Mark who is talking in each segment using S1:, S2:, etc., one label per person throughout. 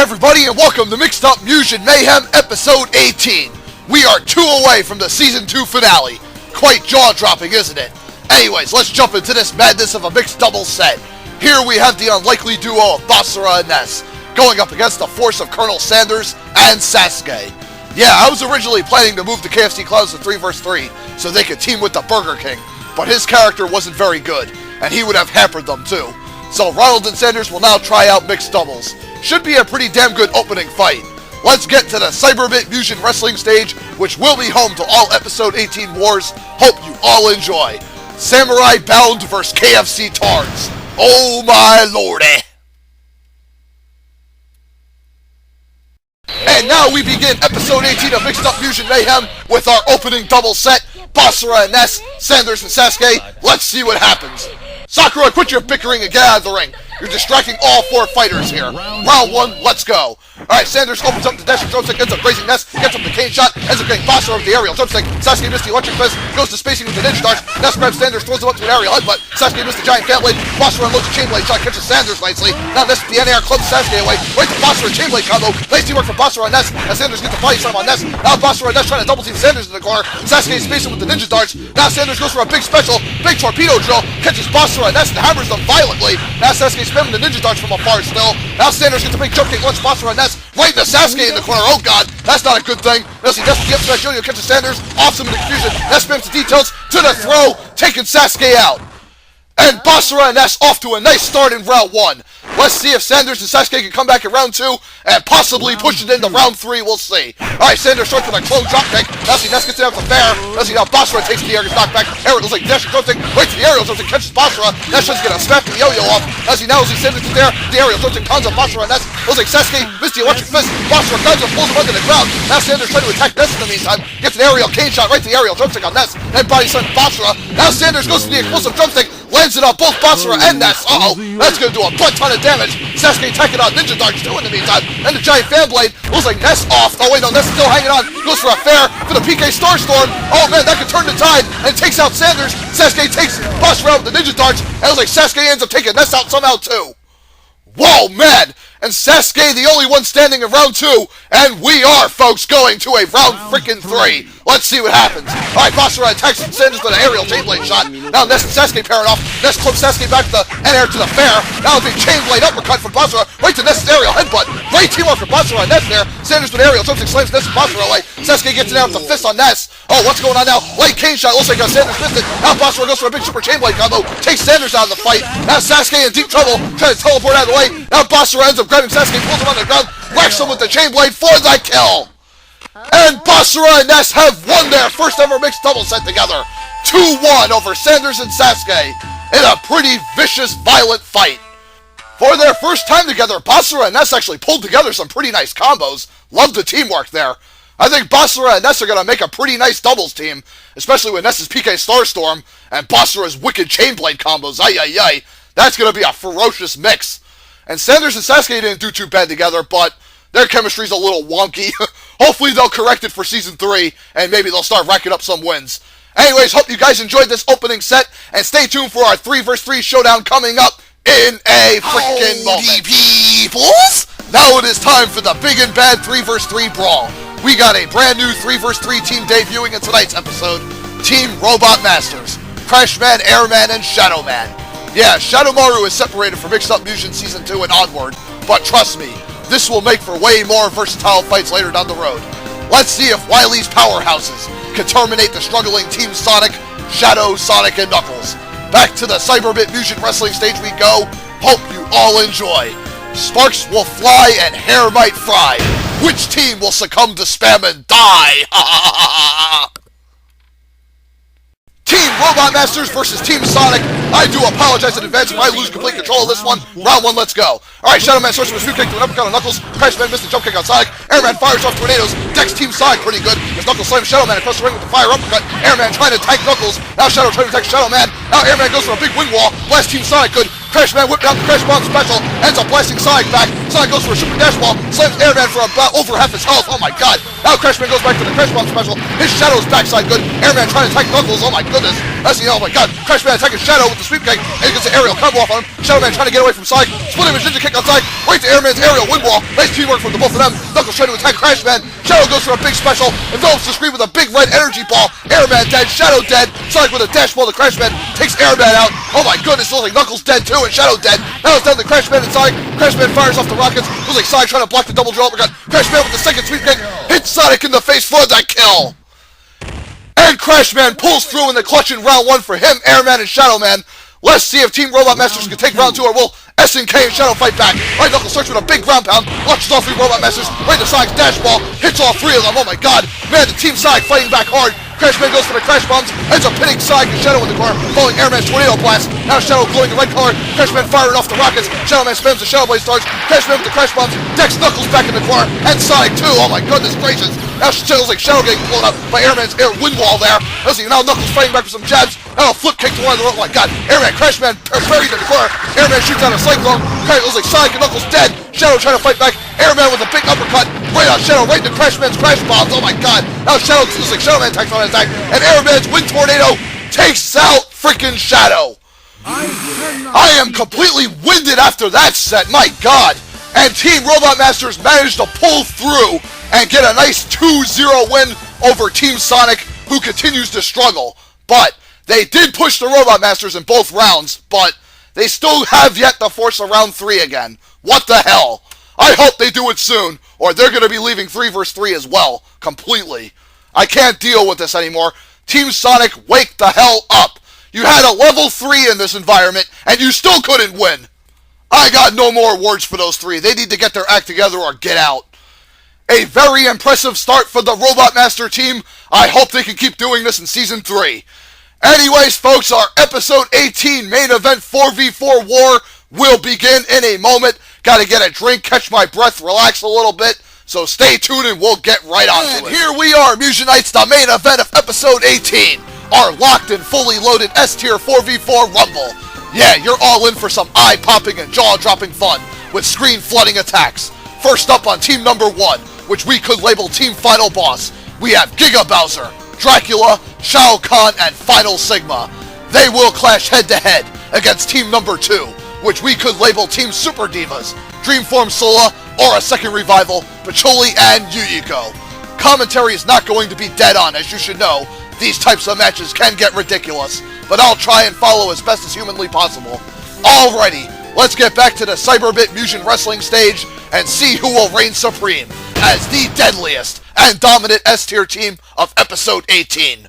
S1: everybody, and welcome to Mixed Up Mugen Mayhem Episode 18. We are 2 away from the Season 2 finale. Quite jaw-dropping, isn't it? Anyways, let's jump into this madness of a mixed doubles set. Here we have the unlikely duo of Basara and Ness, going up against the force of Colonel Sanders and Sasuke. Yeah, I was originally planning to move the KFC Clowns to 3 vs 3, so they could team with the Burger King, but his character wasn't very good, and he would have hampered them too. So Ronald and Sanders will now try out mixed doubles. Should be a pretty damn good opening fight. Let's get to the Cyberbit Mugen Wrestling stage, which will be home to all Episode 18 wars. Hope you all enjoy. Samurai Bound vs KFC Tards. Oh my lordy. And now we begin Episode 18 of Mixed Up Mugen Mayhem with our opening double set. Basara and Ness, Sanders and Sasuke. Let's see what happens. Sakura, quit your bickering and get out of the ring. You're distracting all 4 fighters here. Round 1, let's go. Alright, Sanders opens up the dash and drumstick, ends up grazing Ness, gets up the cane shot, ends up getting Basara with the aerial drumstick. Sasuke missed the electric fist, goes to spacing with the ninja darts. Ness grabs Sanders, throws him up to an aerial headbutt. Sasuke missed the giant fan blade. Basara unloads a chain blade shot, catches Sanders nicely. Now Ness with the air clubs Sasuke away. Right to Basara, chain blade combo. Nice teamwork from Basara and Ness, as Sanders gets the body slam on Ness. Now Basara and Ness trying to double team Sanders in the corner. Sasuke is spacing with the ninja darts. Now Sanders goes for a big special, big torpedo drill, catches Basara and Ness and hammers them violently. Now Sasuke spamming the ninja darts from afar still. Now Sanders gets a big jump kick, launches Basara and Ness right into Sasuke in the corner. Oh god, that's not a good thing. Ness gets back, Junior catches Sanders, off some in the confusion. Ness spams the details to the throw, taking Sasuke out. And Basara and Ness off to a nice start in round 1. Let's see if Sanders and Sasuke can come back in round 2 and possibly push it into round 3. We'll see. Alright, Sanders starts with a clone drop kick. Now see Ness gets it out to fair. Now see now Basara takes the air, gets knocked back. Aerial looks like dash and drumstick right to the aerial drumstick, catches Basara. Ness tries to get a smack the yo-yo off. Now see Sanders is there. The aerial drumstick tons of Basara and Ness. Looks like Sasuke missed the electric fist. Basara guns him, pulls him under the ground. Now Sanders trying to attack Ness in the meantime. Gets an aerial cane shot right to the aerial drumstick on Ness. Then body slam Basara. Now Sanders goes to the explosive drumstick. Lands it on both Basara and Ness. Uh-oh, that's going to do a butt ton of damage. Sasuke attacking on ninja darts too in the meantime. And the giant fan blade looks like Ness off. Oh wait, no, Ness is still hanging on. Goes for a fair for the PK Starstorm. Oh man, that could turn the tide and takes out Sanders. Sasuke takes Basara out with the ninja darts. And it looks like Sasuke ends up taking Ness out somehow too. Whoa, man! And Sasuke the only one standing in round 2, and we are, folks, going to a round freaking 3. Let's see what happens. Alright, Basara attacks Sanders with an aerial chain blade shot. Now Ness and Sasuke pairing off. Ness clips Sasuke back to the air to the fair. Now a big chain blade uppercut from Basara right to Ness's aerial headbutt. Great teamwork from Basara and Ness there. Sanders with aerial drumstick slams Ness and Basara away. Sasuke gets it out with the fist on Ness. Oh, what's going on now? Light cane shot. Looks like Sanders missed it. Now Basara goes for a big super chain blade combo. Takes Sanders out of the fight. Now Sasuke in deep trouble, trying to teleport out of the way. Now Basara ends up grabbing Sasuke, pulls him on the ground, whacks him with the chain blade for the kill. And Basara and Ness have won their first ever mixed double set together. 2-1 over Sanders and Sasuke in a pretty vicious, violent fight. For their first time together, Basara and Ness actually pulled together some pretty nice combos. Love the teamwork there. I think Basara and Ness are going to make a pretty nice doubles team, especially with Ness's PK Starstorm and Basara's wicked chain blade combos. Ay, ay, ay. That's going to be a ferocious mix. And Sanders and Sasuke didn't do too bad together, but their chemistry's a little wonky. Hopefully they'll correct it for Season 3, and maybe they'll start racking up some wins. Anyways, hope you guys enjoyed this opening set, and stay tuned for our 3 vs 3 showdown coming up in a freaking moment. Peoples! Now it is time for the big and bad 3 vs 3 brawl. We got a brand new 3 vs 3 team debuting in tonight's episode. Team Robot Masters. Crashman, Airman, and Shadowman. Yeah, Shadowmaru is separated from Mixed Up Mugen Season 2 and onward, but trust me, this will make for way more versatile fights later down the road. Let's see if Wily's powerhouses can terminate the struggling Team Sonic, Shadow, Sonic, and Knuckles. Back to the Cyberbit Mugen Wrestling stage we go. Hope you all enjoy. Sparks will fly and hair might fry. Which team will succumb to spam and die? Team Robot Masters versus Team Sonic. I do apologize in advance if I lose complete control of this one. Round 1, let's go. Alright, Shadowman starts with a sweep kick to an uppercut on Knuckles. Crashman missed a jump kick on Sonic. Airman fires off tornadoes. Decks Team Sonic pretty good, as Knuckles slams Shadowman across the ring with the fire uppercut. Airman trying to attack Knuckles. Now Shadow trying to attack Shadowman. Now Airman goes for a big wing wall. Blast Team Sonic good. Crashman whipped out the Crash Bomb special. Ends up blasting Sonic back. Sonic goes for a super dash ball. Slams Airman for about over half his health. Oh my god. Now Crashman goes back for the Crash Bomb special. His Shadow's backside good. Airman trying to attack Knuckles. Oh my goodness. Let's see, oh my god, Crash Man attacking Shadow with the sweep kick, and he gets an aerial combo off on him. Shadow Man trying to get away from side, split him with ninja kick outside, right to Airman's aerial wind wall. Nice teamwork from the both of them. Knuckles trying to attack Crash Man. Shadow goes for a big special, envelops the screen with a big red energy ball. Airman dead, Shadow dead. Sonic with a dash ball to Crash Man, takes Airman out. Oh my goodness, looks like Knuckles dead too, and Shadow dead. Now it's down to Crash Man and Sonic. Crash Man fires off the rockets. Looks like Sonic trying to block the double draw uppercut. Crash Man with the second sweep kick, hits Sonic in the face for the kill. And Crash Man pulls through in the clutch in round 1 for him, Airman and Shadow Man. Let's see if Team Robot Masters can take round 2, or will SNK and Shadow fight back. Right, Knuckles starts with a big ground pound, launches all 3 Robot Masters, right to Sonic's dash ball, hits all 3 of them. Oh my god, man, the Team Sonic fighting back hard. Crash Man goes for the crash bombs, ends up pinning Sonic and Shadow in the corner, following Airman's tornado blast. Now Shadow glowing in red color, Crash Man firing off the rockets, Shadow Man spams the Shadow Blade stars, Crash Man with the crash bombs, decks Knuckles back in the corner, and Sonic too. Oh my goodness gracious. Now Shadow's like Shadow getting blown up by Airman's air wind wall there. Let's see, now Knuckles fighting back with some jabs. Now a flip kick to one of the, oh my god, Airman, Crash Man buried in the corner. Airman shoots out a cyclone. It looks like Sonic and Knuckles dead. Shadow trying to fight back. Airman with a big uppercut. Right on Shadow, right into Crash Man's crash bombs. Oh my god. Now Shadow looks like Shadow Man attacks on an attack. And Airman's wind tornado takes out freaking Shadow. I am completely winded after that set. My god. And Team Robot Masters managed to pull through and get a nice 2-0 win over Team Sonic, who continues to struggle. But they did push the Robot Masters in both rounds, but they still have yet to force a round 3 again. What the hell? I hope they do it soon, or they're going to be leaving 3 vs 3 as well, completely. I can't deal with this anymore. Team Sonic, wake the hell up. You had a level 3 in this environment, and you still couldn't win. I got no more words for those 3. They need to get their act together or get out. A very impressive start for the Robot Master team. I hope they can keep doing this in Season 3. Anyways, folks, our Episode 18 main event 4v4 war will begin in a moment. Gotta get a drink, catch my breath, relax a little bit. So stay tuned and we'll get right on to it. Here we are, Mugenites, the main event of Episode 18. Our locked and fully loaded S-Tier 4v4 Rumble. Yeah, you're all in for some eye-popping and jaw-dropping fun with screen-flooding attacks. First up on Team Number 1, which we could label Team Final Boss, we have Giga Bowser, Dracula, Shao Kahn, and Final Sigma. They will clash head-to-head against Team Number 2, which we could label Team Super Divas, Dreamform Sola, Aura Second Revival, Pacholi, and Yuyiko. Commentary is not going to be dead on, as you should know. These types of matches can get ridiculous, but I'll try and follow as best as humanly possible. Alrighty, let's get back to the Cyberbit Mugen Wrestling stage and see who will reign supreme as the deadliest and dominant S-Tier team of Episode 18.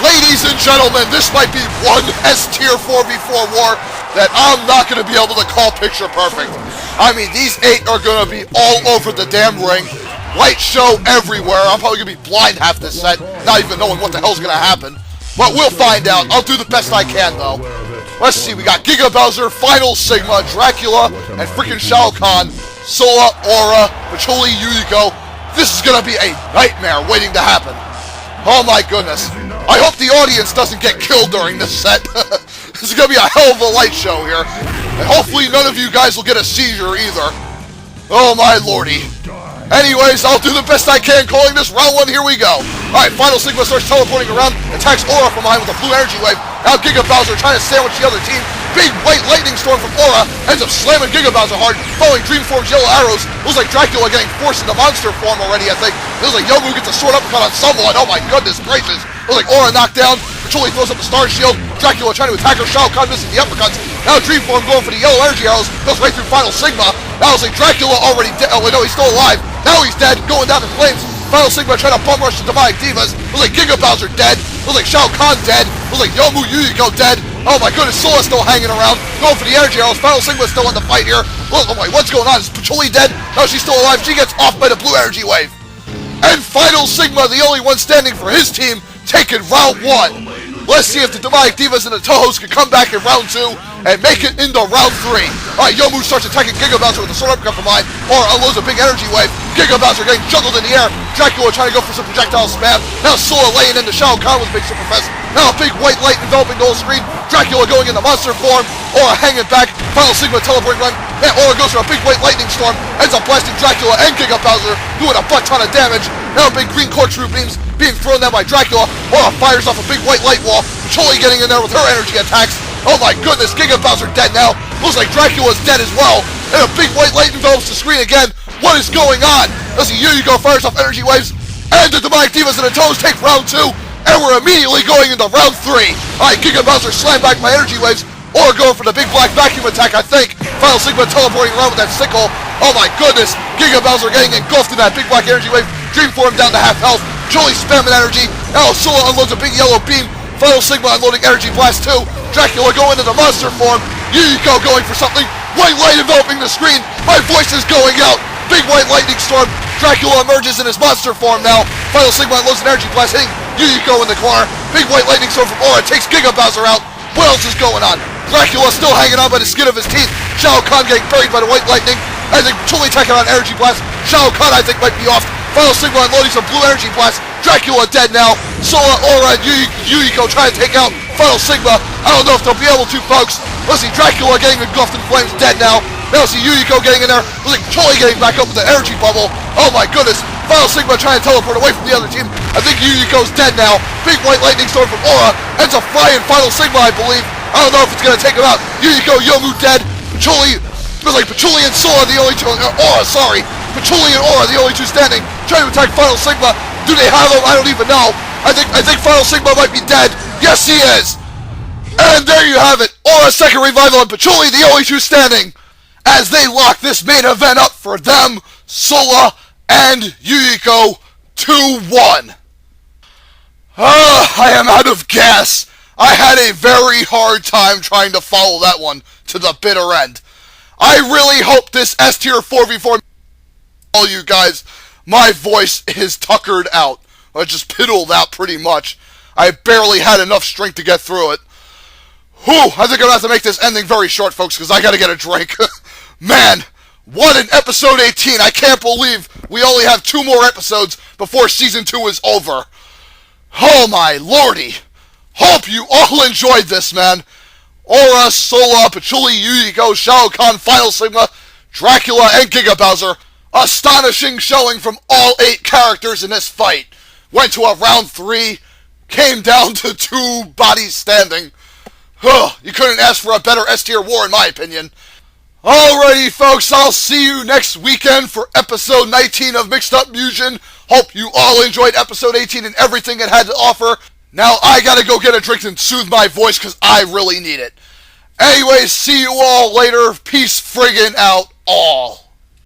S1: Ladies and gentlemen, this might be one S-Tier 4v4 war that I'm not going to be able to call picture perfect. I mean, these 8 are going to be all over the damn ring. Light show everywhere. I'm probably going to be blind half this set, not even knowing what the hell's going to happen. But we'll find out. I'll do the best I can, though. Let's see. We got Giga Bowser, Final Sigma, Dracula, and freaking Shao Kahn, Sola, Aura, Pacholi, Yuyiko. This is going to be a nightmare waiting to happen. Oh my goodness. I hope the audience doesn't get killed during this set. This is going to be a hell of a light show here. And hopefully none of you guys will get a seizure either. Oh my lordy. Anyways, I'll do the best I can calling this round 1. Here we go. Alright, Final Sigma starts teleporting around, attacks Aura from behind with a blue energy wave. Now Giga Bowser trying to sandwich the other team. Big white lightning storm from Aura ends up slamming Giga Bowser hard, following Dreamform's yellow arrows. Looks like Dracula getting forced into monster form already, I think. Looks like Yomu gets a sword uppercut on someone. Oh my goodness gracious. Looks like Aura knocked down. Pacholi throws up the star shield. Dracula trying to attack her. Shao Kahn missing the uppercuts. Now Dreamform going for the yellow energy arrows. Goes right through Final Sigma. Now it's like Dracula already dead. Oh wait, no, he's still alive. Now he's dead, going down in flames. Final Sigma trying to bum rush the Demonic Divas. Looks like Giga Bowser dead. Looks like Shao Kahn dead. Looks like Yomu Yuyiko dead. Oh my goodness, Sola's still hanging around. Going for the energy arrows. Final Sigma's still in the fight here. Look, oh my, what's going on? Is Pacholi dead? No, she's still alive. She gets off by the blue energy wave. And Final Sigma, the only one standing for his team, taking round 1. Let's see if the Demonic Divas and the Tohos can come back in round 2 and make it into round 3. Alright, Yomu starts attacking Giga Bowser with a sword uppercut from behind, or unloads a big energy wave. Giga Bowser getting juggled in the air. Dracula trying to go for some projectile spam. Now Sola laying into Shao Kahn with a big super fest. Now a big white light enveloping the whole screen. Dracula going into monster form. Aura hanging back. Final Sigma teleporting run. And Aura goes for a big white lightning storm. Ends up blasting Dracula and Giga Bowser, doing a butt ton of damage. Now big green corkscrew beams. being thrown down by Dracula. Aura fires off a big white light wall. Pacioli getting in there with her energy attacks. Oh my goodness, Giga Bowser dead now. Looks like Dracula's dead as well. And a big white light envelops the screen again. What is going on? Let's see, Yuyiko fires off energy waves. And the Demonic Divas and the Toes take round 2. And we're immediately going into round 3. Alright, Giga Bowser slammed back my energy waves. Or going for the big black vacuum attack, I think. Final Sigma teleporting around with that sickle. Oh my goodness. Giga Bowser getting engulfed in that big black energy wave. Dream Form down to half health. Julie spamming energy. Now Sula unloads a big yellow beam. Final Sigma unloading energy blast 2. Dracula going into monster form. Yuyiko going for something. White light enveloping the screen. My voice is going out. Big white lightning storm. Dracula emerges in his monster form now. Final Sigma unloads an energy blast hitting Yuyiko in the corner. Big white lightning storm from Aura takes Giga Bowser out. What else is going on? Dracula still hanging on by the skin of his teeth. Shao Kahn getting buried by the white lightning. I think Chuli taking on energy blast. Shao Kahn I think might be off. Final Sigma unloading some blue energy blast. Dracula dead now. Sola, Aura, and Yuyiko trying to take out Final Sigma. I don't know if they'll be able to, folks. Let's see Dracula getting engulfed in flames, dead now. Now see Yuyiko getting in there. Looks like Chuli getting back up with the energy bubble. Oh my goodness. Final Sigma trying to teleport away from the other team. I think Yuyiko's dead now. Big white lightning storm from Aura. Ends up flying Final Sigma, I believe. I don't know if it's going to take him out. Yuyiko, Yomu dead. Pachuli, looks like Pachuli and Sola the only two. Aura, sorry. Pachuli and Aura the only two standing. Trying to attack Final Sigma. Do they have him? I don't even know. I think Final Sigma might be dead. Yes, he is. And there you have it. Aura second revival and Pachuli the only two standing. As they lock this main event up for them, Sola and Yuyiko 2-1. I am out of gas. I had a very hard time trying to follow that one to the bitter end. I really hope this S-tier 4v4 all you guys, my voice is tuckered out. I just piddled out pretty much. I barely had enough strength to get through it. Whew, I think I'm going to have to make this ending very short, folks, because I got to get a drink. Man, what an episode 18. I can't believe we only have 2 more episodes before season 2 is over. Oh my lordy. Hope you all enjoyed this, man. Aura, Sola, Pachuli, Yuyiko, Shao Kahn, Final Sigma, Dracula, and Giga Bowser. Astonishing showing from all 8 characters in this fight. Went to a round 3, came down to 2 bodies standing. You couldn't ask for a better S-tier war in my opinion. Alrighty folks, I'll see you next weekend for episode 19 of Mixed Up Mugen. Hope you all enjoyed episode 18 and everything it had to offer. Now I gotta go get a drink and soothe my voice because I really need it. Anyways, see you all later. Peace friggin' out all.